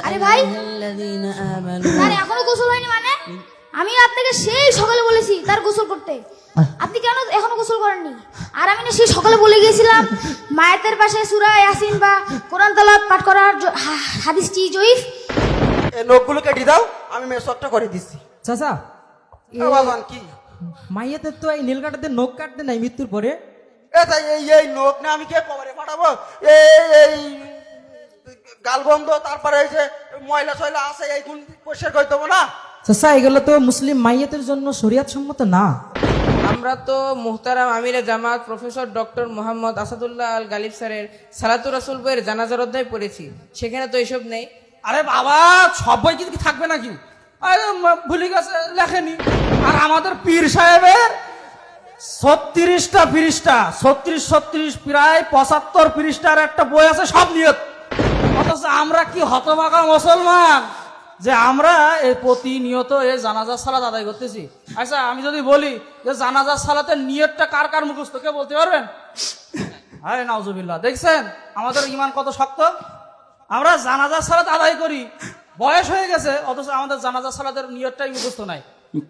আরে ভাই তার এখনো গোসল হয়নি মানে? আমি আপনাকে সেই সকালে বলেছি তার গোসল করতে, আপনি কেন এখনো গোসল করেননি? আর আমি না সেই সকালে বলে গিয়েছিলাম মায়ের পাশে সূরা ইয়াসিন বা কোরআন তেলাওয়াত পাঠ করার হাদিসটি জয়ীফ। এই নখগুলো কেটে দাও, আমি মেসকটা করে দিচ্ছি। চাচা বাবান কি মাইয়াদের তো এই নীল কাটাতে নখ কাটতে নাই মৃত্যুর পরে। তাই এই নখ না আমি কে কবরে পাঠাবো? এই গালবন্ধ, তারপরে এই যে ময়লা সয়লা আছে এইগুন পরিষ্কার করে দেবো না? চাচা এগুলো তো মুসলিম মাইয়াদের জন্য শরিয়াত সম্মত না। আমরা তো মুহতারাম আমিরে জামাত প্রফেসর ডক্টর মোহাম্মদ আসাদুল্লাহ আল গালিব স্যারের সালাতুর রাসূল বইয়ের জানাজার অধ্যায় পড়েছি, সেখানে তো এসব নেই। আরে বাবা, সব বই কি থাকবে নাকি? আরে ভুলে গেছে লেখেনি। আর আমাদের পীর সাহেবের 36টা পৃষ্ঠা, 36 প্রায় 75 পৃষ্ঠার একটা বই আছে সব নিয়ত। অথচ আমরা কি হতভাগা মুসলমান যে আমরা এই প্রতিনিয়ত এই জানাজার সালাত আদায় করতেছি। আচ্ছা আমি যদি বলি যে জানাজার সালাতের নিয়তটা কার কার মুখস্থ, কে বলতে পারবেন? আরে নাউজুবিল্লাহ, দেখছেন আমাদের ঈমান কত শক্ত। আমরা জানাজার সালাত আদায় করি, বয়স হয়ে গেছে, অথচ আমাদের জানাজার সালাতের নিয়তটাই মুখস্থ নাই।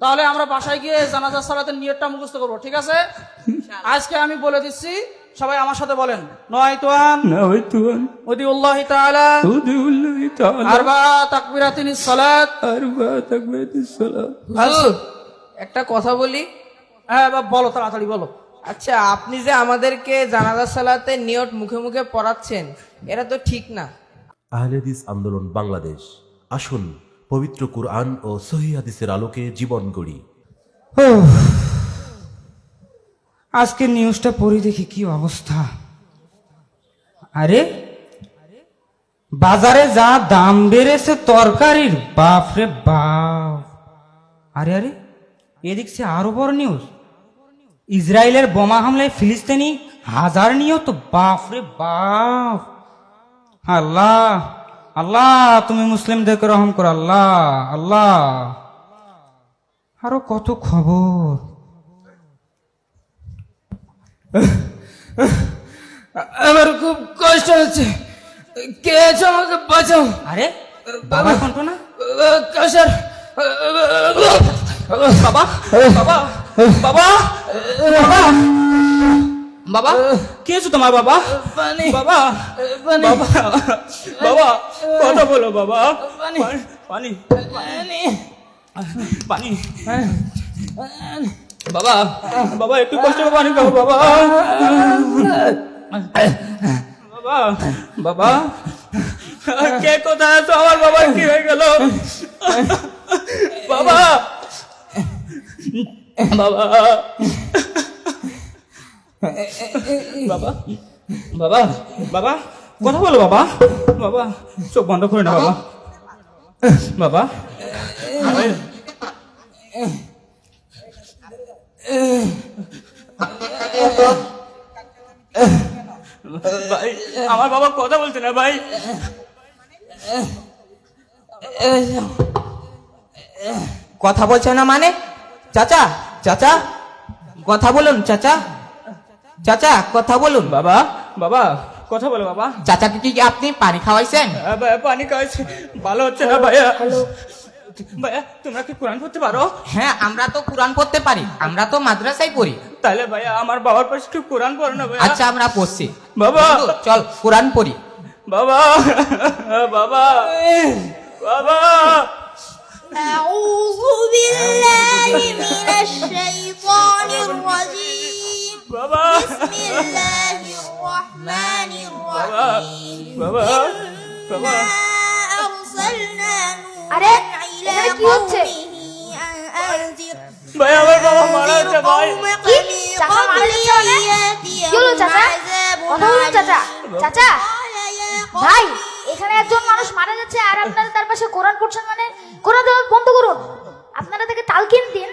তাহলে আমরা বাসায় গিয়ে জানাজার সালাতের নিয়তটা মুখস্থ করবো, ঠিক আছে? আজকে আমি বলে দিচ্ছি, সবাই আমার সাথে বলেন, নয়তুয়ান উদিউল্লাহি তাআলা আরবা তাকবীরাতিনিস সালাত। হুজুর, একটা কথা বলি। হ্যাঁ বলো, তাড়াতাড়ি বলো। আচ্ছা, আপনি যে আমাদেরকে জানাজার সালাতের নিয়ত মুখে মুখে পড়াচ্ছেন, এটা তো ঠিক না। আহলে হাদিস আন্দোলন বাংলাদেশ, আসুন পবিত্র কুরআন ও সহিহ হাদিসের আলোকে জীবন গড়ি। আজকে নিউজটা পড়ি দেখি কি অবস্থা। আরে বাজারে যা দাম বেড়েছে তরকারির, বাপরে বাপ। আরে আরে এদিকে আরো বড় নিউজ, ইসরায়েলের বোমা হামলায় ফিলিস্তিনি 1000 নিহত, বাপরে বাপ। আল্লাহ আল্লাহ তুমি মুসলিমদেরকে রহম করো, আল্লাহ আল্লাহ। আরো কত খবর। আমার খুব কষ্ট হচ্ছে, কে আছো আমাকে বাঁচাও। আরে বাবা কণ্ঠ না? কাশার বাবা, বাবা, বাবা, বাবা, বাবা, কে আছো তোমার? বাবা, বাবা, বাবা, বাবা, কথা বলো বাবা। পানি, পানি, পানি, বাবা, বাবা একটু কষ্ট করে পানি খাও বাবা। বাবা, বাবা, কে কোথায় আছো? আমার বাবার কি হয়ে গেল? বাবা, বাবা, বাবা, বাবা, বাবা, কথা বলো বাবা। বাবা চোখ বন্ধ করে না বাবা। বাবা, ভাই, আমার বাবা কথা বলছে না ভাই। কথা বলছো না মানে? চাচা, চাচা কথা বলুন, চাচা, চাচা কথা বলুন। বাবা, বাবা কথা বলো বাবা। চাচাকে কি আপনি পানি খাওয়াইছেন? পানি খাওয়াইছে, ভালো হচ্ছে না ভাইয়া। ভাইয়া তোমরা কি কোরআন পড়তে পারো? হ্যাঁ, আমরা তো কোরআন পড়তে পারি, আমরা তো মাদ্রাসায় পড়ি। তাহলে ভাইয়া আমার বাবার পাশে একটু কোরআন পড়ো না ভাইয়া। আচ্ছা আমরা পড়ছি বাবা। বন্ধু, চল কোরআন পড়ি। বাবা, বাবা, বাবা। أعوذ بالله من الشيطان الرجيم বাবা, بسم الله الرحمن বাবা, الرحيم বাবা, বাবা। إنا أرسلنا نوحا إلى قومه أن أنذر ভাই আমার বাবা মারা যাচ্ছে ভাই। قومك من قبل أن يأتيهم عذاب চাচা, قال يا قوم ভাই এখানে একজন মানুষ মারা যাচ্ছে আর আপনারা তার পাশে কোরআন পড়ছেন মানে? কোরআন তেলাওয়াত বন্ধ করুন, আপনারা তাকে তালকিন দিন,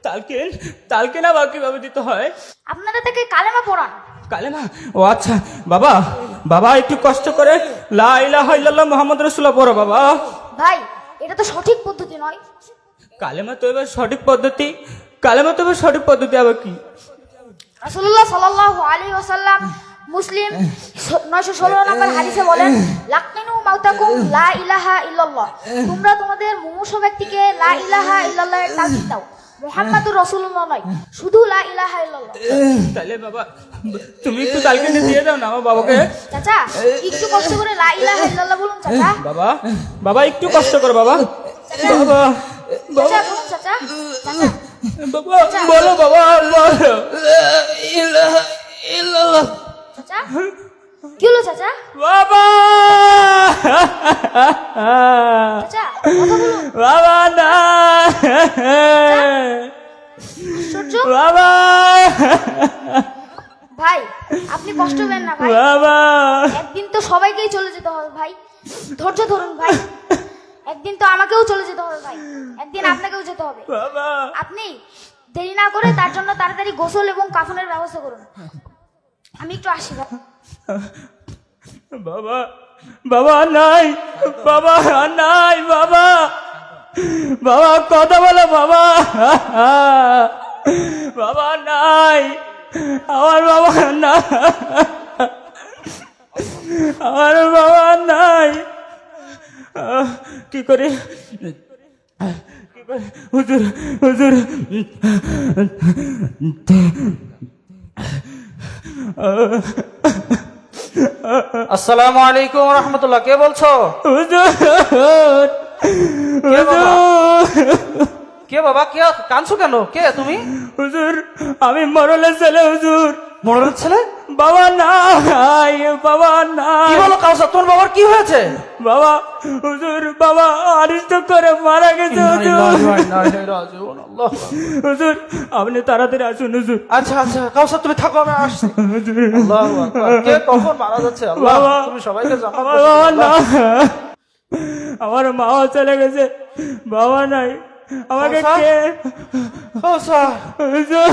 তালকিন, তালকিন আবার কিভাবে দিতে হয়? আপনারা তাকে কালেমা পড়ান। কালেমা? ও আচ্ছা বাবা, বাবা একটু কষ্ট করে লা ইলাহা ইল্লাল্লাহ মুহাম্মাদুর রাসূলুল্লাহ পড়ো বাবা। ভাই এটা তো সঠিক পদ্ধতি নয়। কালেমা তো এবার সঠিক পদ্ধতি, কালেমা তো এবার সঠিক পদ্ধতি আবার কি? রাসূলুল্লাহ সাল্লাল্লাহু আলাইহি ওয়াসাল্লাম মুসলিম 916 নম্বর হাদিসে বলেন লাকিনু মাউতাকুম লা ইলাহা ইল্লাল্লাহ, তোমরা তোমাদের মুমূর্ষু ব্যক্তিকে লা ইলাহা ইল্লাল্লাহ এর তাগিদ দাও, মুহাম্মাদুর রাসূলুল্লাহ নয়, শুধু লা ইলাহা ইল্লাল্লাহ। তাহলে বাবা তুমি একটু তালকিনে দিয়ে দাও না আমার বাবাকে। চাচা একটু কষ্ট করে লা ইলাহা ইল্লাল্লাহ বলুন চাচা। বাবা বাবা একটু কষ্ট করো বাবা। চাচা, বাবা চাচা বলুন চাচা, চাচা বাবা বলো বাবা বলো। চাচা কি হলো চাচা? বাবা চাচা কথা বলুন। বাবা না আশ্চর্য বাবা ভাই, আপনি কষ্ট পেন না ভাই, বাবা একদিন তো সবাইকেই চলে যেতে হবে ভাই, ধৈর্য ধরুন ভাই, একদিন তো আমাকেও চলে যেতে হবে ভাই, একদিন আপনাকেও যেতে হবে। বাবা আপনি দেরি না করে তার জন্য তাড়াতাড়ি গোসল এবং কাফনের ব্যবস্থা করুন। আমি একটু আসি ভাই। বাবা বাবা নাই, বাবা নাই, বাবা বাবা কথা বলো বাবা। বাবা নাই, আমার বাবা নাই, আমার বাবা নাই। কি করে হুজুর হুজুর আসসালামু আলাইকুম রহমতুল্লাহ, কে বলছো? হুজুর কে বাবা? হুজুর কে বাবা, কে কাঁদছো কেন? কে তুমি? হুজুর আমি মরলের ছেলে হুজুর। মোড়লের ছেলে? বাবা নাই, বাবা নাই। কি বলো কাউসার, তোমার বাবার কি হয়েছে? বাবা হুজুর বাবা অনিষ্ট করে মারা গেছে হুজুর। হুজুর আপনি তাড়াতাড়ি আসুন হুজুর। আচ্ছা আচ্ছা কাউসার তুমি থাকো, আমি আসছি। আল্লাহু আকবার। কে কখন মারা যাচ্ছে আল্লাহ, বাবা তুমি সবাইকে জানাও। আমার বাবা না, আমার মাও চলে গেছে, বাবা নাই, আমাকে কাউসার? কে কাউসার হুজুর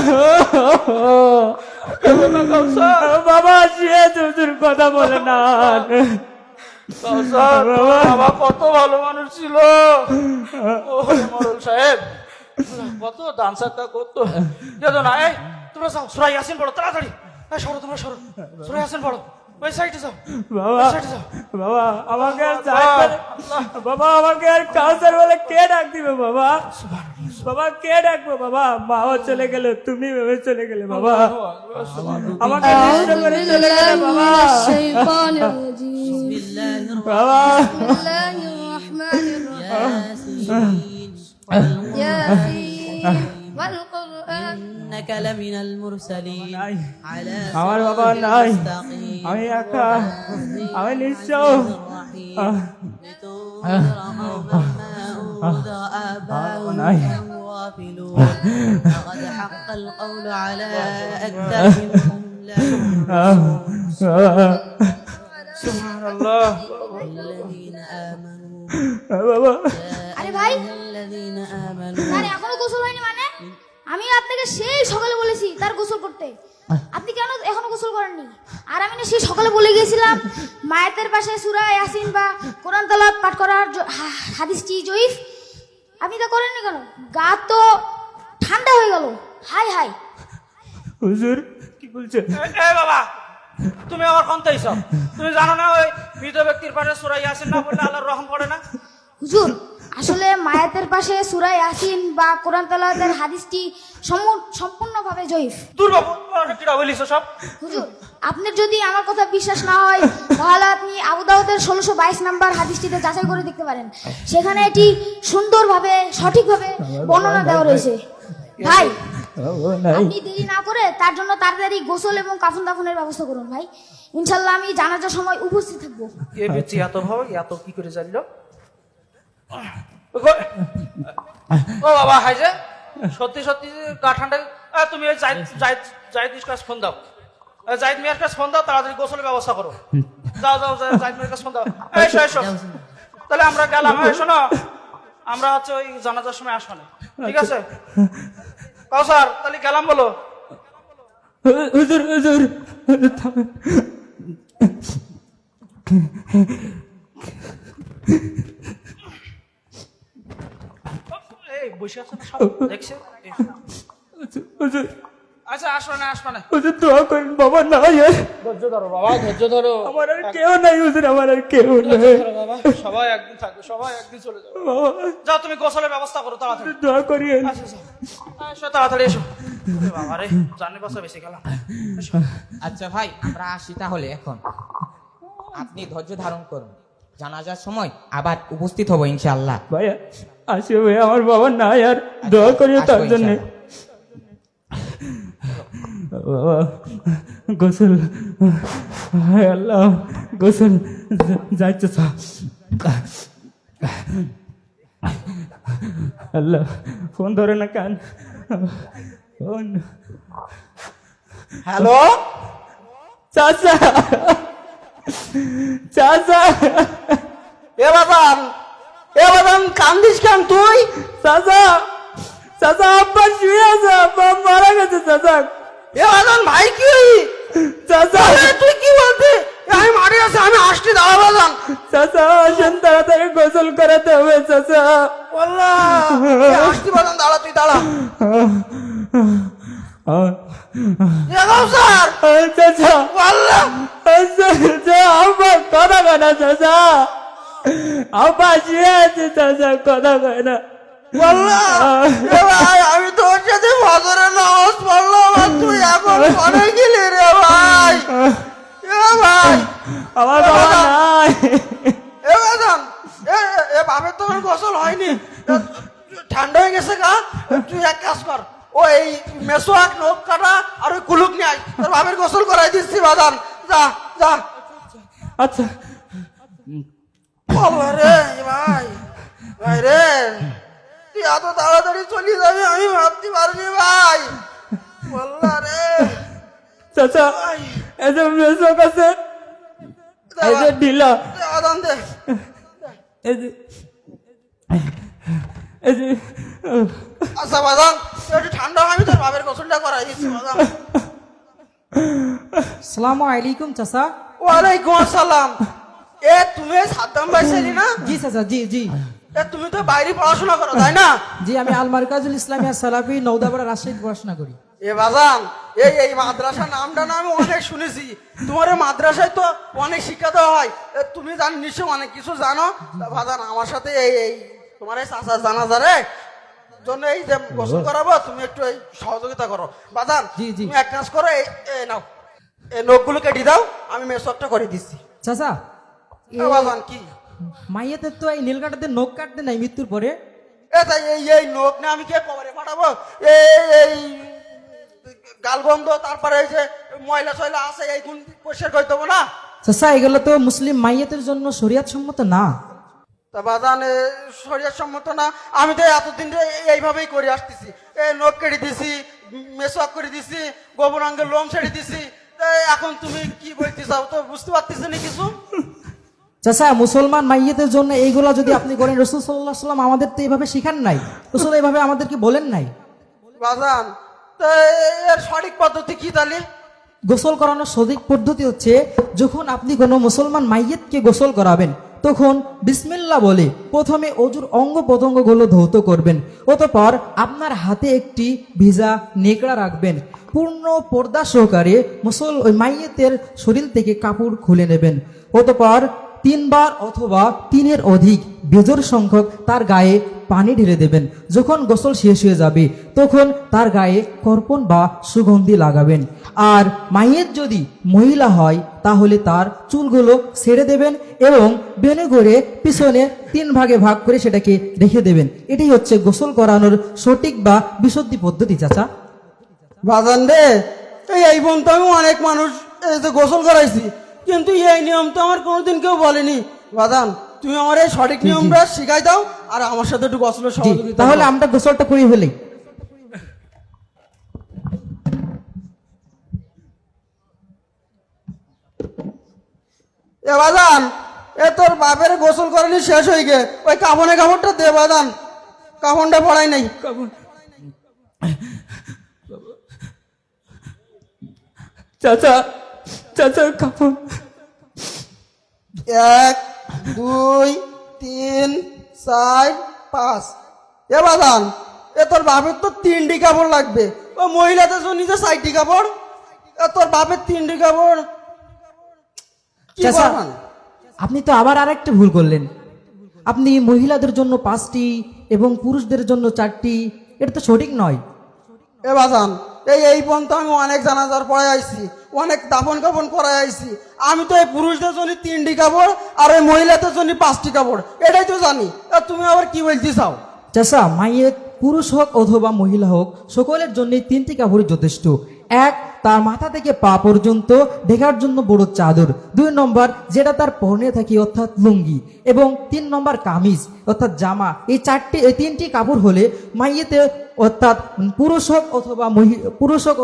বাবা আসিয়েছে হুজুর, কথা বলে না। কাউসার, তোমার বাবা কত ভালো মানুষ ছিল। ও মোড়ল সাহেব কত দান সাদকা করতো। যেত না, এই তোমরা যাও সূরা ইয়াসিন পড়ো তাড়াতাড়ি। এই সরো, তোমরা সরো, সূরা ইয়াসিন পড়ো, ওই সাইডে যাও, বাবা ওই সাইডে যাও। বাবা আমাকে আর বাবা আমাকে আর কাউসার বলে কে ডাক দিবে বাবা? বাবা কে ডাকবো বাবা? মাও চলে গেলে, তুমি ভেবে চলে গেলে বাবা, আমাকে নষ্ট করে চলে গেলে বাবা। বাবা إنك لمن المرسلين নাই, على আমার বাবা صراط নাই, مستقيم আমি একা, আমি নিঃস্ব। لتنذر قوما ما أنذر آباؤهم নাই। فهم غافلون لقد حق القول على أكثرهم فهم لا يؤمنون সুবহানাল্লাহ। الذين آمنوا বাবা আরে ভাই, الذين آمنوا তার এখনো গোসল হয়নি মানে? আমি আপনাকে সেই সকালে বলেছি তার গোসল করতে, আপনি কেন এখনো গোসল করেননি? আর আমি না সেই সকালে বলে গিয়েছিলাম মায়াতের পাশে সূরা ইয়াসিন বা কোরআন তেলাওয়াত পাঠ করার হাদিসটি জয়ীফ, আপনি তা করেননি কেন? গা তো ঠান্ডা হয়ে গেল। হাই হাই হুজুর কি বলছে? এই বাবা, তুমি আমার কোন তাইছ? তুমি জানো না ওই মৃত ব্যক্তির পাশে সূরা ইয়াসিন না পড়লে আল্লাহর রহম পড়ে না? হুজুর, আসলে মায়াতের পাশে সূরা ইয়াসিন বা কোরআন তেলাওয়াতের হাদিসটি সম্পূর্ণভাবে জয়ীফ। দূর বাবু, কিরা বলিস সব? হুজুর, আপনার যদি আমার কথা বিশ্বাস না হয় তাহলে আপনি আবু দাউদের 1622 নাম্বার হাদিসটিতে যাচাই করে দেখতে পারেন, সেখানে এটি সুন্দরভাবে সঠিকভাবে বর্ণনা দেওয়া রয়েছে। ভাই আপনি দেরি না করে তার জন্য তাড়াতাড়ি গোসল এবং কাফন দাফনের ব্যবস্থা করুন ভাই, ইনশাল্লাহ আমি জানাজার সময় উপস্থিত থাকবো। কে বেঁচে এত ভাবে এত কি করে জানলো? ও বাবা হাই যে সত্যি সত্যি গা ঠান্ডা। তুমি ওই জাহিদ কাছে ফোন দাও, জাহিদ মিয়ার কাছে ফোন দাও, তাড়াতাড়ি গোসলের ব্যবস্থা করো। যাও যাও জাহিদ মিয়ার কাছে ফোন দাও। এসো এসো, তাহলে আমরা গেলাম। শোনো, আমরা হচ্ছে ওই জানাজার সময় আসবো না, ঠিক আছে? কাউসার তাহলে গেলাম বলো। হুজুর হুজুর থামেন। এই বসে আছে না সব দেখছে? হুজুর আচ্ছা আসবে না আসবে না। হুজুর দোয়া করেন বাবা নাই আর ধৈর্য ধরো বাবা, ধৈর্য ধরো। আমার আর কেউ নাই হুজুর, আমার আর কেউ নাই ধরো বাবা, সবাই একদিন থাকবে, সবাই একদিন চলে যাবে। বাবা, যাও তুমি গোসলের ব্যবস্থা করো তাড়াতাড়ি। দোয়া করিয়েন। আচ্ছা, এসো তাড়াতাড়ি এসো। ওরে বাবা রে, জানি বাসা বেশি গেলাম। আচ্ছা ভাই, আমরা আসি তাহলে এখন। আপনি ধৈর্য ধারণ করুন, জানাজার সময় আবার উপস্থিত হবো ইনশাআল্লাহ। ভাইয়া আসো ভাই, আমার বাবা নাই আর দোয়া করিও তার আসবো জন্য। ইনশাআল্লাহ। বাবা গোসল, হায় আল্লাহ, গোসল যাইতে আল্লাহ, ফোন ধরে না কান ফোন। হ্যালো, চাচা, চাচা, এ বাদান কান্দিস কেন তুই? চাচা, চাচা আব্বা শুয়ে আছে, আব্বা মারা গেছে চাচা। এ বাদান ভাই কি? চাচা, আরে তুই কি বলতে? আমি মারি আছে, আমি আসছি, দাঁড়া বাদান। চাচা আসেন, তাড়াতাড়ি গোসল করাতে হবে চাচা। আল্লাহ, আসছি বাদান, দাঁড়া, তুই দাঁড়া। স্যার, চাচা, আল্লাহ, চাচা আব্বা কথা কয় না চাচা, আব্বা শুয়ে আছে চাচা, কথা কয় না। আল্লাহ, এ ভাই, আমি তোর সাথে ফজরের নামাজ পড়লাম আর তুই এখন ঘরে গেলি রে ভাই। এ ভাই, আমার বাবা নাই। এ বাদান, এ বাপের তো গোসল হয়নি, ঠান্ডা হয়ে গেছে গা। তুই এক কাজ কর, ওই মেসোয়াক, নখ কাটা আর ওই কুলুক নিয়ে আয়, তোর বাপের গোসল করাই দিচ্ছি বাদান। যা যা। আচ্ছা, বাবা রে ভাই, ভাই রে, তুই এত তাড়াতাড়ি চলে যাবি আমি ভাবতে পারিনি ভাই। বললা রে চাচা, এই যে মেসো কাছে, এই যে ঢিলা, বাদান দে। এই যে, এই যে, আচ্ছা বাদান, তুই একটু ঠান্ডা হয়, আমি তোর বাপের গোসলটা করাই দিচ্ছি বাদান। আসসালামু আলাইকুম চাচা। ওয়ালাইকুম আসসালাম। এ তুমি সাদ্দাম ভাই ছেলে না? জি চাচা, জি জি এ তুমি তো বাইরে পড়াশোনা করো তাই না? জি, আমি আল মারকাজুল ইসলামিয়া সালাফি নওদাপাড়া রাজশাহী পড়াশোনা করি। এ বাজান, এই মাদ্রাসার নামটা না আমি অনেক শুনেছি। তোমার এই মাদ্রাসায় তো অনেক শিক্ষা দেওয়া হয়। তুমি জানো নিশ্চয়, অনেক কিছু জানো। তা বাজান, আমার সাথে এই তোমার এই চাচা জানাজারে জন্য এই যে গোসল করাবো, তুমি একটু এই সহযোগিতা করো বাজান। জি, জি। তুমি এক কাজ করো, এই নাও, এই নখগুলো কেটে দাও, আমি মেসওয়াকটা করে দিচ্ছি। চাচা, বাজান কি? মাইয়াতের তো এই নীলকাটাতে নখ কাটতে নাই মৃত্যুর পরে। তাই এই নখ না আমি কে কবরে পাঠাবো? এই গালগন্ধ, তারপরে এই যে ময়লা সয়লা আছে, এই গুণ পরিষ্কার করে দেবো না? চাচা, এগুলো তো মুসলিম মাইয়াতের জন্য শরিয়াত সম্মত না। তা বাজান, শরীর সম্মত না? আমি তো এতদিন ধরে এইভাবেই করে আসতেছি। এই নখ কেটে দিছি, মেসওয়াক করে দিছি, গোবরাঙ্গের লোম ছেড়ে দিছি। এখন তুমি কি বলতে চাও তো বুঝতে পারতেছি না কিছু। চাচা, মুসলমান মাইয়াতের জন্য এইগুলা যদি আপনি করেন, রসুল সাল্লাল্লাহু আলাইহি ওয়াসাল্লাম আমাদের তো এইভাবে শিখান নাই, রসুল এইভাবে আমাদেরকে বলেন নাই। বাজান, তো এর সঠিক পদ্ধতি কি তাহলে? গোসল করানোর সঠিক পদ্ধতি হচ্ছে, যখন আপনি কোনো মুসলমান মাইয়াতকে গোসল করাবেন, তখন বিসমিল্লাহ বলে প্রথমে অজুর অঙ্গ প্রত্যঙ্গগুলো ধৌত করবেন। অতঃপর আপনার হাতে একটি ভিজা নেকড়া রাখবেন। পূর্ণ পর্দা সহকারে ওই মাইয়াতের শরীর থেকে কাপড় খুলে নেবেন। অতঃপর 3 বার অথবা 3-এর অধিক বেজোর সংখ্যক তার গায়ে পানি ঢেলে দেবেন। যখন গোসল শেষ হয়ে যাবে, তখন তার গায়ে কর্পণ বা সুগন্ধি লাগাবেন। আর মাইয়ের যদি মহিলা হয়, তাহলে তার চুলগুলো ছেড়ে দেবেন এবং বেনে করে পিছনে 3 ভাগে ভাগ করে সেটাকে রেখে দেবেন। এটাই হচ্ছে গোসল করানোর সঠিক বা বিশুদ্ধি পদ্ধতি চাচা। বাজান রে, এই বোন তো আমি অনেক মানুষ এই যে গোসল করাইছি, কিন্তু এই নিয়ম তো আমার কোনোদিন কেউ বলেনি। বাজান, তুমি আমার এই সঠিক নিয়মটা শিখাই দাও, আর আমার সাথে একটু গোসলের জি, সহযোগিতা তাহলে করো। আমরা গোসলটা করি ফেলি। এ বাজান, এ তোর বাপের গোসল করানি শেষ হয়ে গে, ওই কাপড়টা দে বাজান, কাপড়টা পড়াই নাই। চাচা, চাচা কাপড়। 1 2 3 4 5। এ বাজান, এ তোর বাপের তো 3টি কাপড় লাগবে। ও মহিলাদের জন্য যে 4টি কাপড়, তোর বাপের 3টি কাপড়, কি চাচা, করবেন? আপনি তো আবার আরেকটা ভুল করলেন। আপনি মহিলাদের জন্য 5টি এবং পুরুষদের জন্য 4টি, এটা তো সঠিক নয়। এ বাজান, এই পর্যন্ত আমি অনেক জানাজার পড়ে আইছি, অনেক দাফন কাপন করাই আইছি। আমি তো এই পুরুষদের জন্য 3টি কাপড় আর এই মহিলাদের জন্য 5টি কাপড়, এটাই তো জানি। তুমি আবার কি বলতে চাও? চাচা, মাইয়ের পুরুষ হোক অথবা মহিলা হোক, সকলের জন্য 3টি কাপড়ই যথেষ্ট। 1, তার মাথা থেকে পা পর্যন্ত ঢেকার জন্য বড় চাদর। 2 নম্বর, যেটা তার পরনে থাকে অর্থাৎ লুঙ্গি। এবং 3 নম্বর কামিজ অর্থাৎ জামা। এই 3টি কাপড় হলে মাইয়েতে অর্থাৎ পুরুষ হোক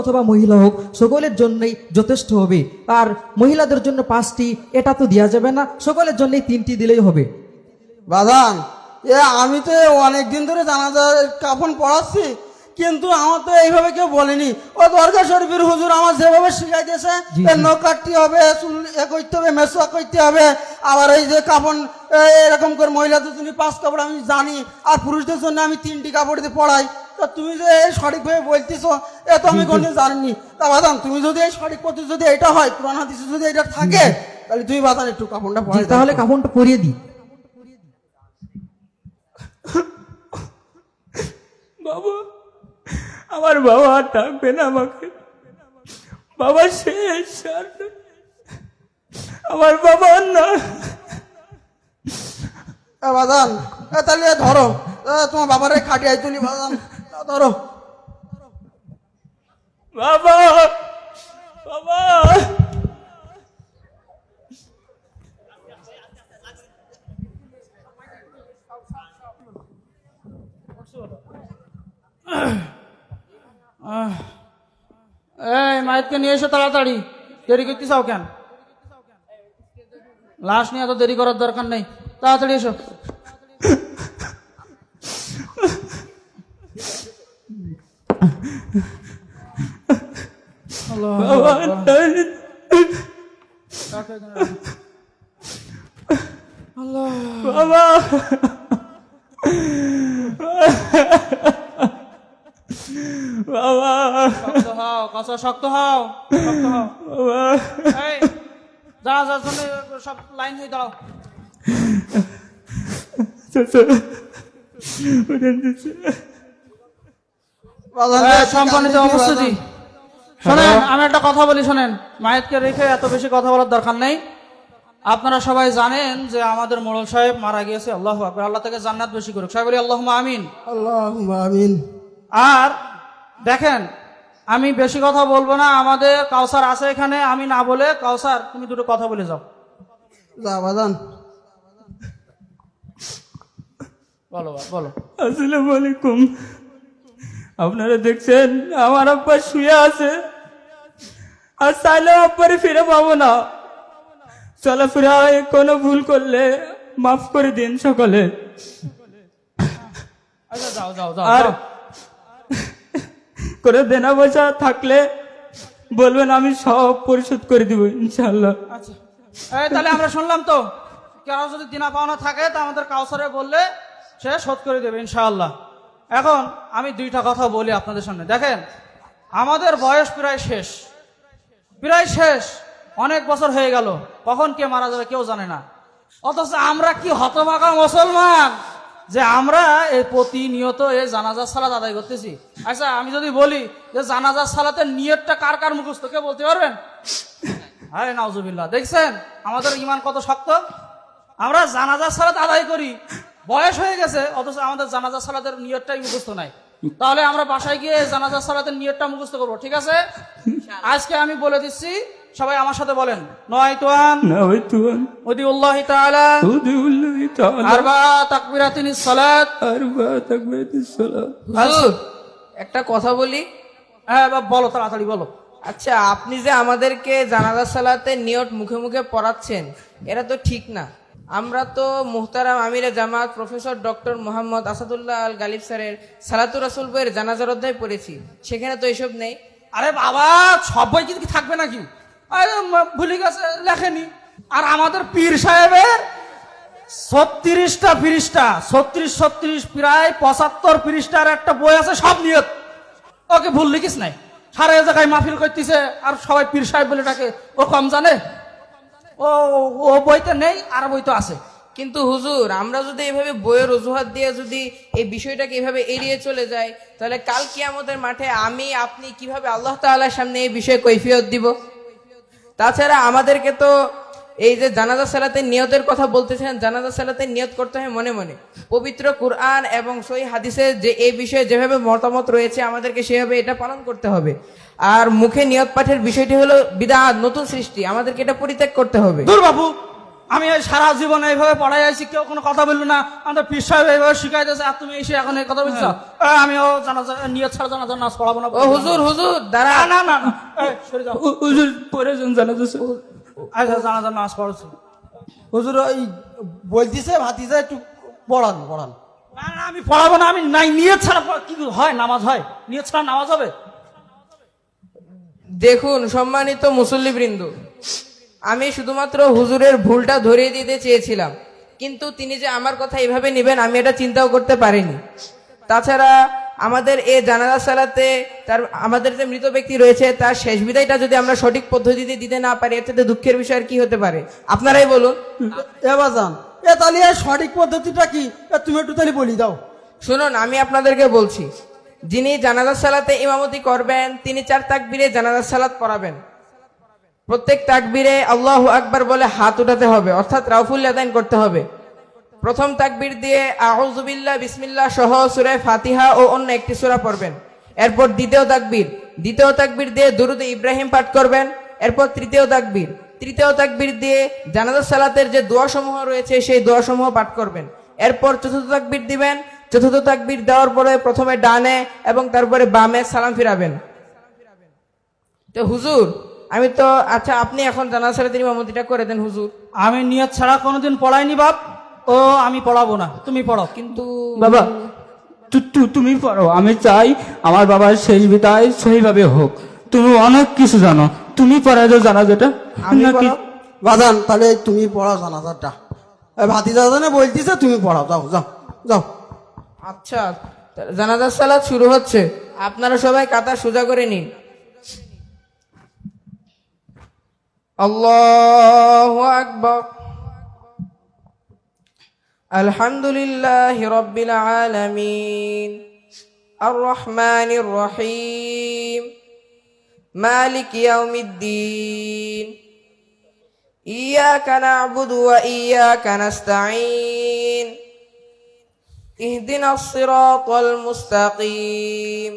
অথবা মহিলা হোক, সকলের জন্যই যথেষ্ট হবে। আর মহিলাদের জন্য 5টি, এটা তো দেওয়া যাবে না, সকলের জন্যই 3টি দিলেই হবে। বাজান, আমি তো অনেকদিন ধরে জানাজার কাফন পড়াচ্ছি, কিন্তু আমার তো এইভাবে কেউ বলেনি। ও দরগা শরীফের হুজুর আমার যেভাবে শিখাইতেছে, নখ কাটতে হবে, চুল করতে হবে, মেসওয়া করতে হবে, আবার এই যে কাফন এরকম করে মহিলাদের জন্য 5 কাপড় আমি জানি, আর পুরুষদের জন্য আমি 3টি কাপড় দিয়ে পড়াই। তা তুমি যে সঠিকভাবে বলতেছো, এ তো আমি কোনদিন জানিনি। তা বাদান, তুমি যদি এই সঠিক পদ্ধতি যদি এটা হয়, কোরআন হাদিসে যদি এটা থাকে, তাহলে তুমি বাদান একটু কাপড়টা পড়াই দাও। তাহলে কাপড়টা পরিয়ে দিই। বাবা, আমার বাবা আর ডাকবে না আমাকে। বাবা শেষ, আর আমার বাবা না। বাদান, তাহলে ধরো, তোমার বাবার খাটিয়াই তুলি বাদান, ধরো। বাবা, বাবা, এই মাইতকে নিয়ে এসো তাড়াতাড়ি, দেরি করতে চাও কেন? লাশ নিয়ে এত দেরি করার দরকার নেই, তাড়াতাড়ি এসো। বাবা, বাবা, বাবা, শক্ত হও, কাঁচা শক্ত হও, শক্ত হও। এই যারা যার জন্য সব লাইন হয়ে দাও। সম্মানিত উপস্থিতি, শোনেন, আমি একটা কথা বলি, শোনেন। মায়েতকে রেখে এত বেশি কথা বলার দরকার নেই। আপনারা সবাই জানেন যে আমাদের মোড়ল সাহেব মারা গিয়েছে। আল্লাহু আকবার, আল্লাহ তাকে জান্নাত বেশি করুক, সবাই বলি আল্লাহুম্মা আমিন। আল্লাহুম্মা আমিন। আর দেখেন, আমি বেশি কথা বলবো না, আমাদের কাউসার আছে এখানে, আমি না বলে, কাউসার তুমি দুটো কথা বলে যাও। যা বাদান। বলো বলো। আসসালামু আলাইকুম। আপনারা দেখছেন আমার আব্বা শুয়ে আছে, আর চাইলেও আব্বারে ফিরে পাবো না। চলাফেরায় কোনো ভুল করলে মাফ করে দিন সকলে। আচ্ছা যাও যাও যাও। আর করে দেনা পয়সা থাকলে বলবেন, আমি সব পরিশোধ করে দিব ইনশাআল্লাহ। আচ্ছা, এই তাহলে আমরা শুনলাম তো, কারো যদি দিনা পাওনা থাকে তা আমাদের কাউসারে বললে সে শোধ করে দেবে ইনশাআল্লাহ। এখন আমি 2টা কথা বলি আপনাদের সামনে। দেখেন, আমাদের বয়স প্রায় শেষ, অনেক বছর হয়ে গেল, কখন কে মারা যাবে কেউ জানে না। অথচ আমরা কি হতভাগা মুসলমান যে আমরা এই প্রতিনিয়ত এই জানাজার সালাত আদায় করতেছি। আচ্ছা, আমি যদি বলি যে জানাজার সালাতের নিয়তটা কার কার মুখস্থ, কে বলতে পারবেন? আরে নাউজুবিল্লাহ, দেখছেন আমাদের ঈমান কত শক্ত। আমরা জানাজার সালাত আদায় করি, বয়স হয়ে গেছে, অথচ আমাদের জানাজার সালাতের নিয়তটাই মুখস্থ নাই। তাহলে আমরা বাসায় গিয়ে জানাজার সালাতের নিয়তটা মুখস্থ করবো, ঠিক আছে? আজকে আমি বলে দিচ্ছি, সবাই আমার সাথে বলেন, নয়তুয়ান নাওয়াইতুন ওদিউল্লাহি তাআলা উদিউল্লাহি তাআলা আরবা তাকবীরাতিনিস সালাত। আরবা তাকবীরাতিস সালাত। হুজুর, একটা কথা বলি। হ্যাঁ বলো, তাড়াতাড়ি বলো। আচ্ছা, আপনি যে আমাদেরকে জানাজা সালাতে নিয়ত মুখে মুখে পড়াচ্ছেন, এটা তো ঠিক না। আমরা তো মুহতারাম আমিরে জামাত প্রফেসর ডক্টর মোহাম্মদ আসাদুল্লাহ আল গালিব স্যারের সালাতুর রাসূল বইয়ের জানাজার অধ্যায় পড়েছি, সেখানে তো এসব নেই। আরে বাবা, সব বই কি থাকবে নাকি? আরে ভুলে গেছে, লেখেনি। আর আমাদের পীর সাহেবের 36টা পৃষ্ঠা, 36 প্রায় 75 পৃষ্ঠার একটা বই আছে, সব নিয়ত। ওকে ভুল লিখিস নাই, সারা জায়গায় মাহফিল করতেছে আর সবাই পীর সাহেব বলে ডাকে, ও কম জানে? ও ও বইতে নেই আর বইতে আছে। কিন্তু হুজুর, আমরা যদি এভাবে বইয়ের অজুহাত দিয়ে যদি এই বিষয়টাকে এভাবে এড়িয়ে চলে যাই, তাহলে কাল কিয়ামতের মাঠে আমি আপনি কিভাবে আল্লাহ তাআলার সামনে এই বিষয়ে কৈফিয়ত দিব? তাছাড়া আমাদেরকে তো এই যে জানাজা সালাতের নিয়তের কথা বলতেছেন, জানাজা সালাতের নিয়ত করতে হয় মনে মনে। পবিত্র কুরআন এবং সহিহ হাদিসে যে এই বিষয়ে যেভাবে মতামত রয়েছে, আমাদেরকে সেভাবে এটা পালন করতে হবে। আর মুখে নিয়ত পাঠের বিষয়টি হলো বিদআত, নতুন সৃষ্টি, আমাদেরকে এটা পরিত্যাগ করতে হবে। দূর বাবু, আমি এই সারা জীবন এইভাবে পড়াই আছি, কেউ কোনো কথা বললো না, আমাদের পীর সাহেব এইভাবে শিখাইতেছে, আর তুমি এসে এখন এই কথা বলছো? আমিও জানাজা নিয়ত ছাড়া জানাজা নাচ পড়াবো না। ও হুজুর, হুজুর দাঁড়া। না না না, এই, সরে যাও। হুজুর পরে যান জানাজা স্যার। আচ্ছা, জানাজা নাচ পড়াচ্ছি। হুজুর ওই বলতিছে ভাতিজা একটু পড়ান পড়ান। না না, আমি পড়াবো না, আমি নাই, নিয়ত ছাড়া কি হয়? নামাজ হয়? নিয়ত ছাড়া নামাজ হবে? দেখুন সম্মানিত মুসল্লিবৃন্দ, আমি শুধুমাত্র হুজুরের ভুলটা ধরিয়ে দিতে চেয়েছিলাম, কিন্তু তিনি যে আমার কথা এইভাবে নেবেন আমি এটা চিন্তাও করতে পারিনি। তাছাড়া আমাদের এই জানাজা সালাতে আমাদের যে মৃত ব্যক্তি রয়েছে তার শেষ বিদায়টা যদি আমরা সঠিক পদ্ধতিতে দিতে না পারি, এর থেকে দুঃখের বিষয় আর কি হতে পারে? আপনারাই বলুন। এবার যান, তাহলে এর সঠিক পদ্ধতিটা কি? তুমি একটু তাহলে বলি দাও। শুনুন, আমি আপনাদেরকে বলছি, যিনি জানাজা সালাতে ইমামতি করবেন তিনি 4 তাকবীরে জানাজা সালাত পড়াবেন। প্রত্যেক তাকবীরে আল্লাহু আকবার বলে হাত উঠাতে হবে, অর্থাৎ রাউফুল ইয়াদাইন করতে হবে। প্রথম তাকবীর দিয়ে আউযু বিল্লাহ বিসমিল্লাহ সহ সূরা ফাতিহা ও অন্য একটি সূরা পড়বেন। এরপর দ্বিতীয় তাকবীর দিয়ে দুরূদ ইব্রাহিম পাঠ করবেন। এরপর তৃতীয় তাকবীর দিয়ে জানাজা সালাতের যে দোয়া সমূহ রয়েছে সেই দোয়া সমূহ পাঠ করবেন। এরপর চতুর্থ তাকবীর দিবেন। চতুর্থ তাকবীর দেওয়ার পরে প্রথমে ডানে এবং তারপরে বামে সালাম ফিরাবেন। তো হুজুর, আমি তো আচ্ছা, আপনি এখন জানাজা সালাতের ইমামতিটা করে দেন হুজুর। আমি নিয়ত ছাড়া কোনোদিন পড়াইনি বাপ, ও আমি পড়াবো না, তুমি পড়ো। কিন্তু বাবা তুমি পড়ো, আমি চাই আমার বাবার শেষ বিদায় সহিভাবে হোক। তুমি অনেক কিছু জানো, তুমি পড়াই দাও জানাজাটা। আমি নাকি পড়াও? বাজান, তাহলে তুমি পড়াও জানাজাটা। ভাতিজা জানে বলতিছে, তুমি পড়াও, যাও যাও যাও। আচ্ছা, জানাজা সালাত শুরু হচ্ছে, আপনারা সবাই কাতার সোজা করে নিন। আল্লাহু আকবার। আলহামদুলিল্লাহি রাব্বিল আলামিন, আর রহমানির রহিম, মালিক ইয়াউমিদ্দিন, ইয়াকা না'বুদু ওয়া ইয়াকা নাস্তাঈন, ইহদিনাস সিরাতাল মুস্তাকিম,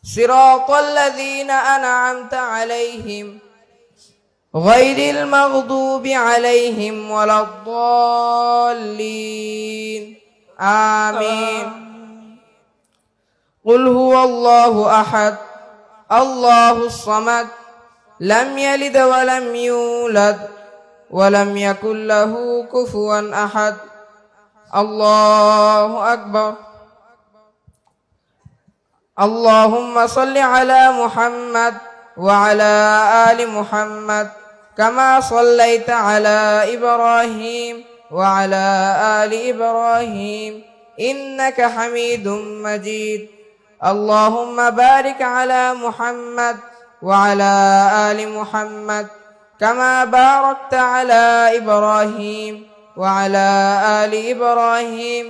সিরাতাল লাযীনা আন'আমতা আলাইহিম গায়রিল মাগদুবি আলাইহিম ওয়ালাদ-দাল্লিন। আমিন। কুল হুয়াল্লাহু আহাদ, আল্লাহুস সামাদ, লাম ইয়ালিদ ওয়া লাম ইউলাদ ওয়া লাম ইয়াকুল লাহু কুফুয়ান আহাদ। আল্লাহু আকবার। আল্লাহুম্মা সাল্লি আলা মুহাম্মাদ ওয়া আলা আলি মুহাম্মাদ কামা সাল্লাইতা আলা ইব্রাহিম ওয়া আলা আলি ইব্রাহিম ইন্নাকা হামিদুম মাজিদ। আল্লাহুম্মা বারিক আলা মুহাম্মাদ ওয়া আলা আলি মুহাম্মাদ কামা বারাকতা আলা ইব্রাহিম ওয়া আলা আলি ইব্রাহিম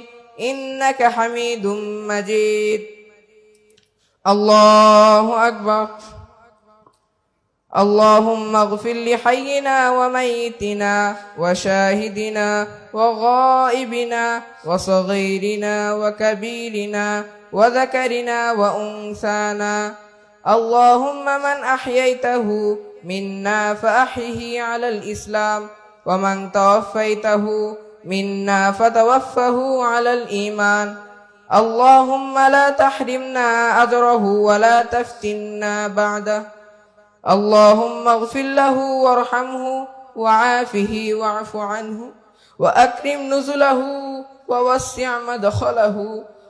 ইন্নাকা হামিদুম মাজিদ। আল্লাহু আকবার। اللهم اغفر لحينا وميتنا وشاهدنا وغائبنا وصغيرنا وكبيرنا وذكرنا وأنثانا. اللهم من أحييته منا فأحيه على الإسلام، ومن توفيته منا فتوفه على الإيمان. اللهم لا تحرمنا أجره ولا تفتنا بعده. اللهم اغفر له وارحمه وعافه واعف عنه وأكرم نزله ووسع مدخله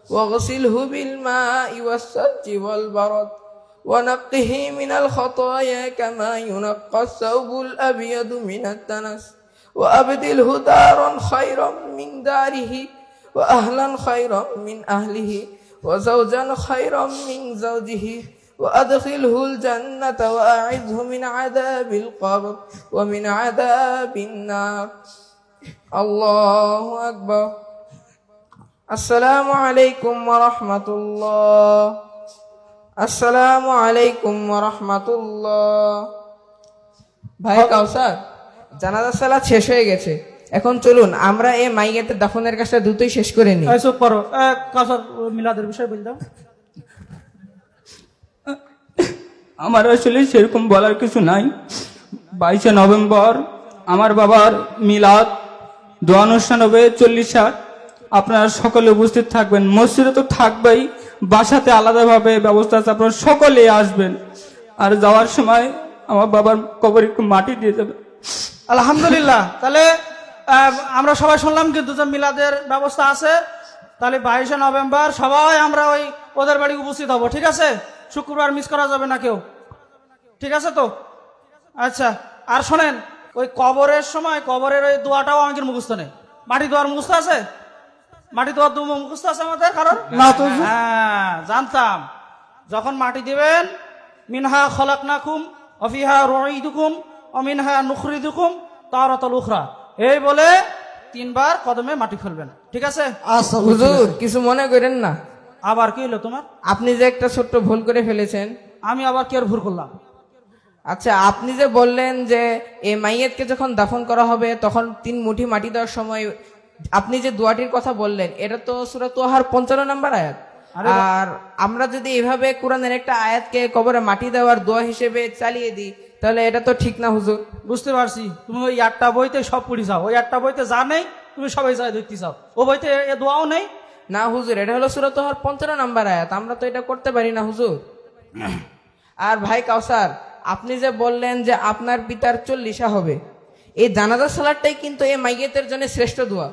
واغسله بالماء والثلج والبرد ونقه من الخطايا كما ينقى الثوب الأبيض من الدنس، وأبدله دارا خيرا من داره وأهلا خيرا من أهله وزوجا خيرا من زوجه وأدخله الجنة وأعذه من عذاب القبر ومن عذاب النار الله أكبر السلام عليكم ورحمة الله السلام عليكم ورحمة الله ভাই কাউসার, জানাজা সালাত শেষ হয়ে গেছে, এখন চলুন আমরা এই মাইয়াতের দাফনের কাজটা দ্রুতই শেষ করে নিই। চুপ করো। কাউসার, মিলাদের বিষয় বল দাও। আমার আসলে সেরকম বলার কিছু নাই। 22শে নভেম্বর আমার বাবার মিলাদ, দোয়া অনুষ্ঠান হবে 40 আপনারা সকলে উপস্থিত থাকবেন। মসজিদে তো থাকবেই, বাসাতে আলাদাভাবে ব্যবস্থা আছে, আপনারা সকলেই আসবেন। আর যাওয়ার সময় আমার বাবার কবরে একটু মাটি দিয়ে যাবে। আলহামদুলিল্লাহ। তাহলে আমরা সবাই শুনলাম কিন্তু যে মিলাদের ব্যবস্থা আছে। তাহলে 22শে নভেম্বর সবাই আমরা ওই ওদের বাড়ি উপস্থিত হব, ঠিক আছে? শুক্রবার মিস করা যাবে না কেউ, ঠিক আছে তো? আচ্ছা, আর শোনেন, ওই কবরের সময় কবরের ওই দোয়াটাও আমাদের মুখস্থ নেই। মাটি দোয়ার মুখস্থ আছে? মাটি দোয়ার মুখস্থ আছে আমাদের কারণ? না তো। হ্যাঁ, জানতাম। যখন মাটি দিবেন, মিনহা খলাকনাকুম অফিহা রুঈদুকুম অমিনহা নুখরিদুকুম তারাতাল উখরা, এই বলে 3 বার কদমে মাটি ফেলবেন, ঠিক আছে? আচ্ছা হুজুর কিছু মনে করেন না, আবার কি হলো তোমার? আপনি যে একটা ছোট্ট ভুল করে ফেলেছেন। আমি আবার কি আর ভুল করলাম? আচ্ছা, আপনি যে বললেন যে এই মাইয়াতকে যখন দাফন করা হবে তখন 3 মুঠি মাটি দেওয়ার সময় আপনি যে দোয়াটির কথা বললেন, এটা তো সূরা তোহার 55 নম্বর আয়াত। আর আমরা যদি এভাবে কোরআনের একটা আয়াতকে কবরে মাটি দেওয়ার দোয়া হিসেবে চালিয়ে দিই, তাহলে এটা তো ঠিক না হুজুর। বুঝতে পারছি, তুমি ওই 8টা বইতে সব পড়ি চাও, ওই 8টা বইতে যা নেই তুমি সবাই চাই দেখতে চাও, ও বইতে এ দোয়াও নেই। না হুজুর, এটা হলো সূরা তোহার 55 নম্বর আয়াত, আমরা তো এটা করতে পারি না হুজুর। আর ভাই কাউসার, আপনি যে বললেন যে আপনার পিতার 40 হবে, এই জানাজা সালাতটাই কিন্তু এই মাইয়াতের জন্য শ্রেষ্ঠ দোয়া।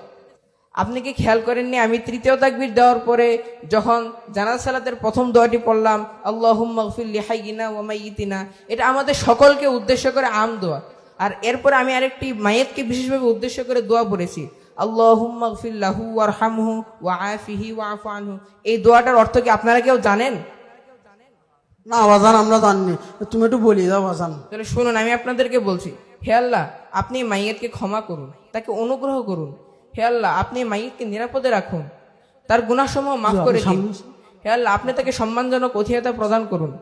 আপনি কি খেয়াল করেননি, আমি 3য় তাকবীর দেওয়ার পরে যখন জানাজা সালাতের প্রথম দোয়াটি পড়লাম, আল্লাহুম্মা গফির লিহাইয়িনা ওয়া মাইয়িতিনা, এটা আমাদের সকলকে উদ্দেশ্য করে আম দোয়া। আর এরপরে আমি আরেকটি মাইয়াতকে বিশেষভাবে উদ্দেশ্য করে দোয়া পড়েছি, আল্লাহুম্মা গফির লাহু ওয়ারহামহু ওয়া আফিহি ওয়াফু আনহু। এই দোয়াটার অর্থ কি আপনারা কেউ জানেন? না বাজান, আমরা জানি, তুমি একটু বলি দাও বাজান। তাহলে শুনুন, আমি আপনাদেরকে বলছি, হে আল্লাহ, আপনি মাইয়াতকে ক্ষমা করুন, তাকে অনুগ্রহ করুন। হে আল্লাহ, আপনি মাইয়াতকে নিরাপদে রাখুন, তার গুনাহসমূহ মাফ করে দিন। হে আল্লাহ, আপনি তাকে সম্মানজনক অতিথিয়তা প্রদান করুন,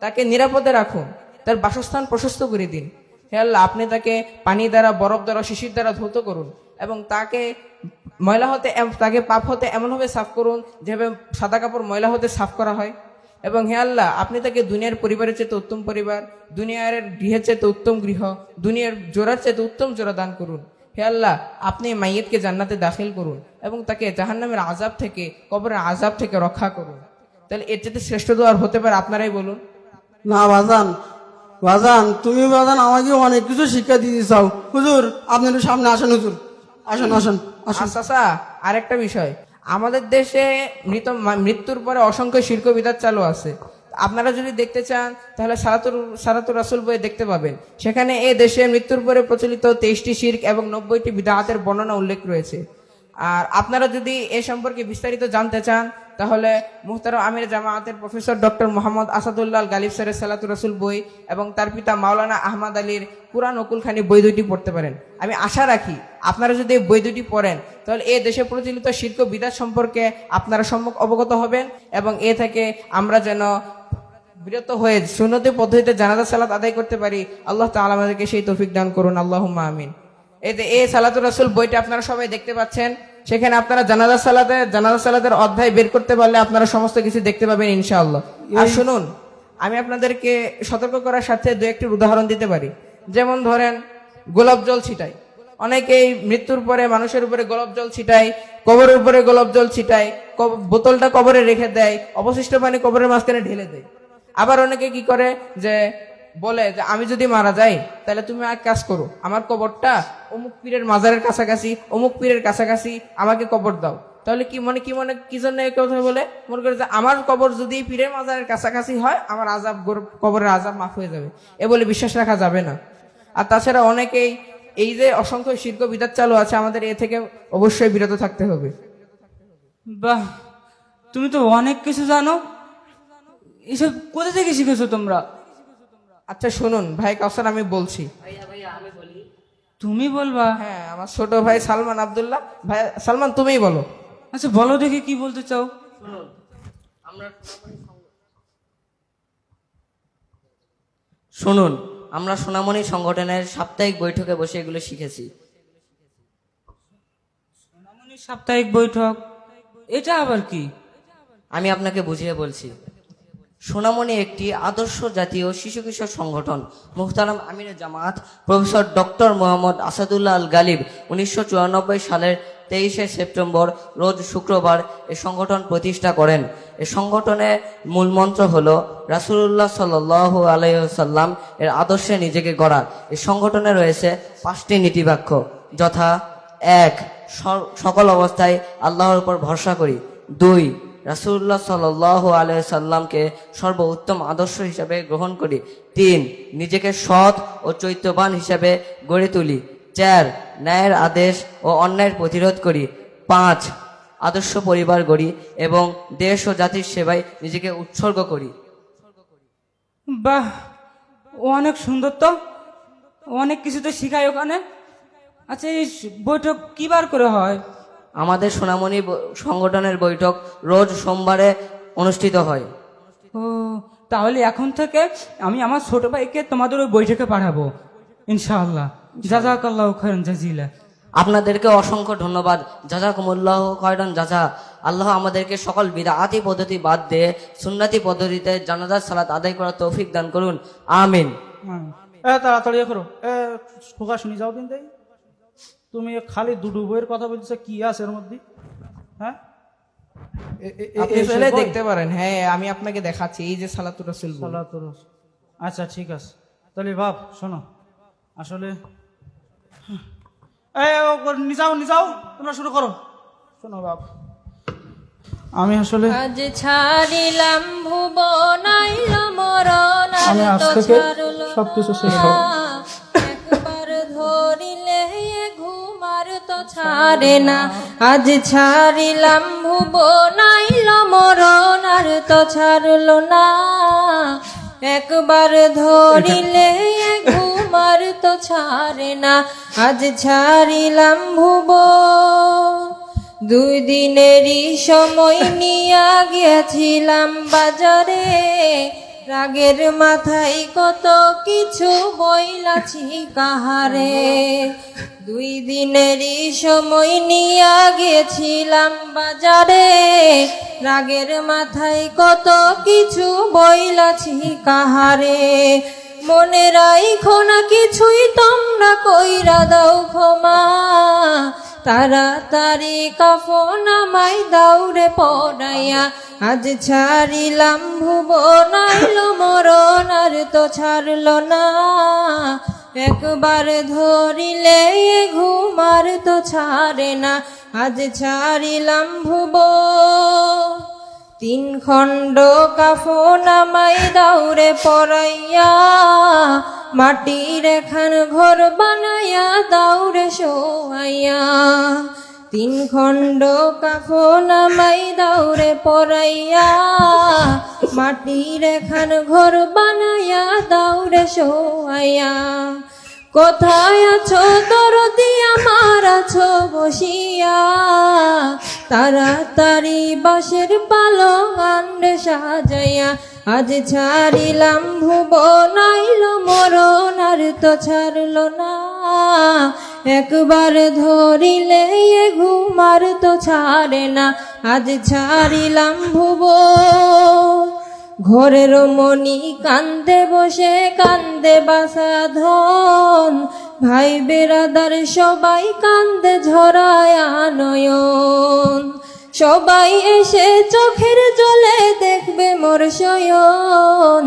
তাকে নিরাপদে রাখুন, তার বাসস্থান প্রশস্ত করে দিন। হে আল্লাহ, আপনি তাকে পানি দ্বারা, বরফ দ্বারা, শিশির দ্বারা ধৌত করুন এবং তাকে ময়লা হতে, তাকে পাপ হতে এমনভাবে সাফ করুন যেভাবে সাদা কাপড় ময়লা হতে সাফ করা হয়। এবং হে আল্লাহ, আপনি তাকে দুনিয়ার পরিবারের চেয়ে উত্তম পরিবার, দুনিয়ার গৃহের চেয়ে উত্তম গৃহ, দুনিয়ার জোড়ার চেয়ে উত্তম জোড়া দান করুন। হে আল্লাহ, আপনি মাইয়াতকে জান্নাতে দাখিল করুন এবং তাকে জাহান্নামের আযাব থেকে, কবরের আযাব থেকে রক্ষা করুন। তাহলে এর চেয়ে শ্রেষ্ঠ দোয়া আর হতে পারে? আপনারাই বলুন। না বাজান, বাজান তুমি বাজান আমাকে অনেক কিছু শিক্ষা দিতে চাও। হুজুর আপনি একটু সামনে আসেন, হুজুর আসেন আসেন আসেন। আচ্ছা, আরেকটা বিষয়, আমাদের দেশে মৃত্যুর পরে অসংখ্য শিরক বিদআত চালু আছে। আপনারা যদি দেখতে চান তাহলে সারাতুর রাসূল বইয়ে দেখতে পাবেন, সেখানে এই দেশে মৃত্যুর পরে প্রচলিত 23টি শিরক এবং 90টি বিদআতের বর্ণনা উল্লেখ রয়েছে। আর আপনারা যদি এ সম্পর্কে বিস্তারিত জানতে চান তাহলে মুহতারাম আমির জামায়াতের প্রফেসর ডক্টর মোহাম্মদ আসাদুল্লাহ আল গালিব স্যারের সালাতুর রাসূল বই এবং তার পিতা মাওলানা আহমদ আলীর কুরআন ও কুলখানি বই দুটি পড়তে পারেন। আমি আশা রাখি আপনারা যদি এই বই দুটি পড়েন তাহলে এই দেশে প্রচলিত শিরক বিদআত সম্পর্কে আপনারা সম্যক অবগত হবেন এবং এ থেকে আমরা যেন বিরত হয়ে সুন্নতি পদ্ধতিতে জানাজা সালাত আদায় করতে পারি। আল্লাহ তাআলা আমাদেরকে সেই তৌফিক দান করুন, আল্লাহুম্মা আমিন। এই সালাতুর রাসূল বইটা আপনারা সবাই দেখতে পাচ্ছেন, সেখানে আপনারা জানাজা সালাতের অধ্যায় বের করতে পারলে আপনারা সমস্ত কিছু দেখতে পাবেন ইনশাআল্লাহ। আর শুনুন, আমি আপনাদেরকে সতর্ক করার সাথে 2-1টি উদাহরণ দিতে পারি। যেমন ধরেন, গোলাপ জল ছিটাই, অনেকেই মৃত্যুর পরে মানুষের উপরে গোলাপ জল ছিটায়, কবরের উপরে গোলাপ জল ছিটায়, বোতলটা কবরে রেখে দেয়, অবশিষ্ট পানি কবরের মাঝখানে ঢেলে দেয়। আবার অনেকে কি করে যে বলে যে আমি যদি মারা যাই তাহলে তুমি এক কাজ করো, আমার কবরটা অমুক পীরের মাজারের কাছাকাছি, অমুক পীরের কাছাকাছি আমাকে কবর দাও। তাহলে কি জন্য এই কথা বলে? মনে করে যে আমার কবর যদি পীরের মাজারের কাছাকাছি হয় আমার কবরের আযাব মাফ হয়ে যাবে, এ বলে বিশ্বাস রাখা যাবে না। আর তাছাড়া অনেকেই এই যে অসংখ্য শিরক বিদআত চালু আছে, আমাদের এ থেকে অবশ্যই বিরত থাকতে হবে। বাহ, তুমি তো অনেক কিছু জানো, এসব কোথা থেকে শিখেছো তোমরা? আচ্ছা শুনুন ভাই কাউসার, আমি বলছি। তুমি বলবা? হ্যাঁ, আমার ছোট ভাই সালমান আব্দুল্লাহ। ভাই সালমান, তুমিই বলো। আচ্ছা বলো দেখি কি বলতে চাও। শুনুন, আমরা সোনামণি সংগঠনের সাপ্তাহিক বৈঠকে বসে এগুলো শিখেছি। সাপ্তাহিক বৈঠক, এটা আবার কি? আমি আপনাকে বুঝিয়ে বলছি। সোনামণি একটি আদর্শ জাতীয় শিশু কিশোর সংগঠন। মুহতারাম আমিরে জামাত প্রফেসর ডক্টর মোহাম্মদ আসাদুল্লাহ আল গালিব 1994 সালের 23শে সেপ্টেম্বর রোজ শুক্রবার এই সংগঠন প্রতিষ্ঠা করেন। এই সংগঠনের মূল মন্ত্র হল রাসূলুল্লাহ সাল্লাল্লাহু আলাইহি ওয়াসাল্লাম এর আদর্শে নিজেকে গড়া। এই সংগঠনে রয়েছে 5টি নীতিবাক্য, যথা 1. সকল অবস্থায় আল্লাহর উপর ভরসা করি। 2. রাসূলুল্লাহ সাল্লাল্লাহু আলাইহি সাল্লামকে সর্বোত্তম আদর্শ হিসাবে গ্রহণ করি। 3. নিজেকে সৎ ও চৈত্যবান হিসাবে গড়ে তুলি। 4. ন্যায়ের আদেশ ও অন্যায়ের প্রতিরোধ করি। 5. আদর্শ পরিবার গড়ি এবং দেশ ও জাতির সেবায় নিজেকে উৎসর্গ করি। বাহ, অনেক সুন্দর তো, অনেক কিছু তো শিখায় ওখানে। আচ্ছা এই বৈঠক কিবার করে হয়? আমাদের সোনামণি সংগঠনের বৈঠক রোজ সোমবারে অনুষ্ঠিত হয়। ও, তাহলে এখন থেকে আমি আমার ছোট ভাইকে তোমাদের ওই বৈঠকে পাঠাবো ইনশাআল্লাহ। জাযাকাল্লাহু খায়রান জাযিলা। আপনাদেরকে অসংখ্য ধন্যবাদ। জাযাকুমুল্লাহ খায়রান জাযা। আল্লাহ আমাদেরকে সকল বিদআতি পদ্ধতি বাদ দিয়ে সুন্নতি পদ্ধতিতে জানাজার সালাত আদায় করার তৌফিক দান করুন, আমিন। তাড়াতাড়ি করো। খোকা শুনি যাও দিন দেই, তুমি খালি দুটো বইয়ের কথা বলছো, কি আছে এর মধ্যে? হ্যাঁ, আপনি চাইলে দেখতে পারেন। হ্যাঁ, আমি আপনাকে দেখাচ্ছি। এই যে সালাতুর রাসূল বই। সালাতুর রাসূল। আচ্ছা ঠিক আছে, তাহলে বাপ শোনো, আসলে নিজাও তোমরা শুরু করো। শোনো বাপ, আমি আসলে আজ ছাড়িলাম ভুবন আইল মরণ, আমি আজ থেকে সবকিছু শেষ করব। একবার ধরিলে ঘুমার তো ছাড়ে না। আজ ছাড়িলাম ভুবন আইল মরণ, আর তো ছাড়লো না। একবার ধরিলে ঘুমার তো ছাড়ে না। আজ ছাড়িলাম ভুবন, 2 দিনেরই সময় নিয়া গিয়েছিলাম বাজারে। রাগের মাথায় কত কিছু বইলাছি কাহারে। 2 দিনেরই সময় নিয়া গিয়েছিলাম বাজারে। রাগের মাথায় কত কিছু বইলাছি কাহারে। মনে রাইখো না কিছুই তোমরা, কইরা দাও ক্ষমা। তাড়াতাড়ি কাফন আমায় দাউরে পড়াইয়া। আজ ছাড়িলাম ভুবন আইল মরণ, আর তো ছাড়লো না। একবার ধরিলে ঘুমার তো ছাড়ে না। আজ ছাড়িলাম ভুবন, 3 খণ্ড কাফন আমায় দাউরে পরাইয়া। মাটির এখান ঘর বানাইয়া দাউরে শোয়াইয়া। 3 খণ্ড কাফন আমায় দাউরে পরাইয়া। মাটির এখান ঘর বানাইয়া দাউরে শোয়াইয়া। কোথায় আছো দরদি আমার, আছো বসিয়া। তাড়াতাড়ি বাঁশের পালং আন্ডে সাজাইয়া। আজ ছাড়িলাম ভুবন আইল মরণ, আর তো ছাড়লো না। একবার ধরিলে ঘুমার তো ছাড়ে না। আজ ছাড়িলাম ভুবন, ঘরের মনি কান্দে বসে কান্দে বাসা ধন। ভাই বেরাদার সবাই কান্দে ঝরায় নয়ন। সবাই এসে চোখের জলে দেখবে মোর শয়ন।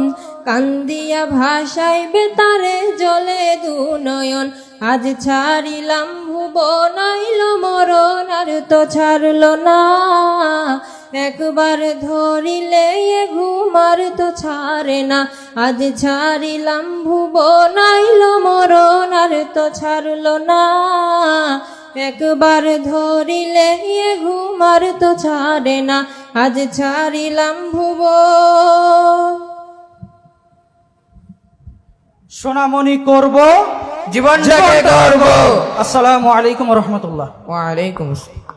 কান্দিয়া ভাসাইবে তারে জলে 2 নয়ন। আজ ছাড়িলাম ভুবন আইল মরণ, আর তো ছাড়লো না। একবার ধরিলে ঘুমার তো ছাড়ে না। আজ ছাড়িলাম ভুবন আইল মরণ, আর তো ছাড়লো না। একবার ধরিলে ঘুমার তো ছাড়ে না। আজ ছাড়িলাম ভুব। সোনামণি করব জীবনটাকে গর্ব। আসসালামু আলাইকুম রহমতুল্লাহ। ওয়ালাইকুম আসসালাম।